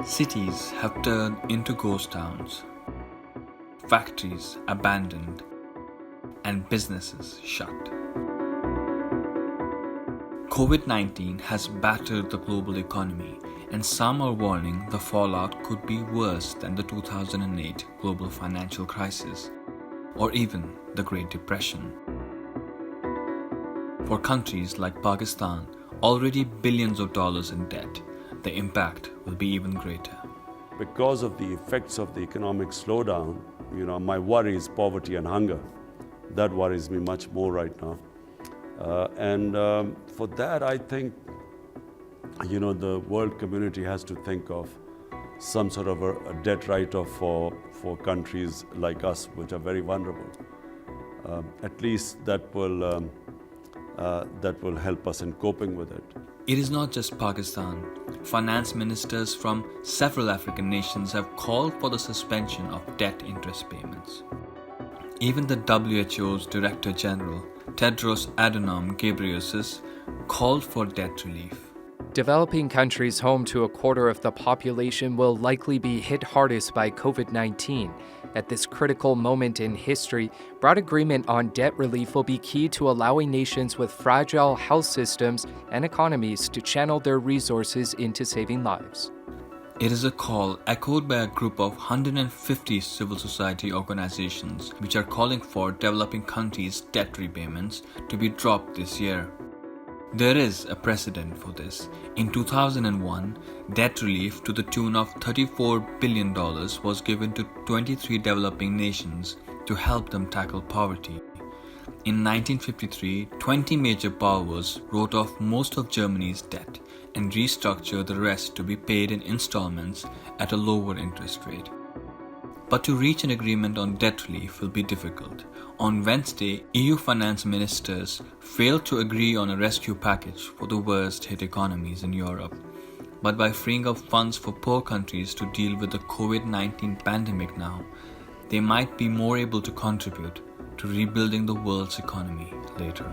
Cities have turned into ghost towns, factories abandoned, and businesses shut. COVID-19 has battered the global economy, and some are warning the fallout could be worse than the 2008 global financial crisis, or even the Great Depression. For countries like Pakistan, already billions of dollars in debt, the impact will be even greater. Because of the effects of the economic slowdown, my worry is poverty and hunger. That worries me much more right now. For that, I think, the world community has to think of some sort of a debt write-off for countries like us, which are very vulnerable. At least that will help us in coping with it. It is not just Pakistan. Finance ministers from several African nations have called for the suspension of debt interest payments. Even the WHO's Director General, Tedros Adhanom Ghebreyesus, called for debt relief. Developing countries home to a quarter of the population will likely be hit hardest by COVID-19. At this critical moment in history, broad agreement on debt relief will be key to allowing nations with fragile health systems and economies to channel their resources into saving lives. It is a call echoed by a group of 150 civil society organizations which are calling for developing countries' debt repayments to be dropped this year. There is a precedent for this. In 2001, debt relief to the tune of $34 billion was given to 23 developing nations to help them tackle poverty. In 1953, 20 major powers wrote off most of Germany's debt and restructured the rest to be paid in installments at a lower interest rate. But to reach an agreement on debt relief will be difficult. On Wednesday, EU finance ministers failed to agree on a rescue package for the worst-hit economies in Europe. But by freeing up funds for poor countries to deal with the COVID-19 pandemic now, they might be more able to contribute to rebuilding the world's economy later.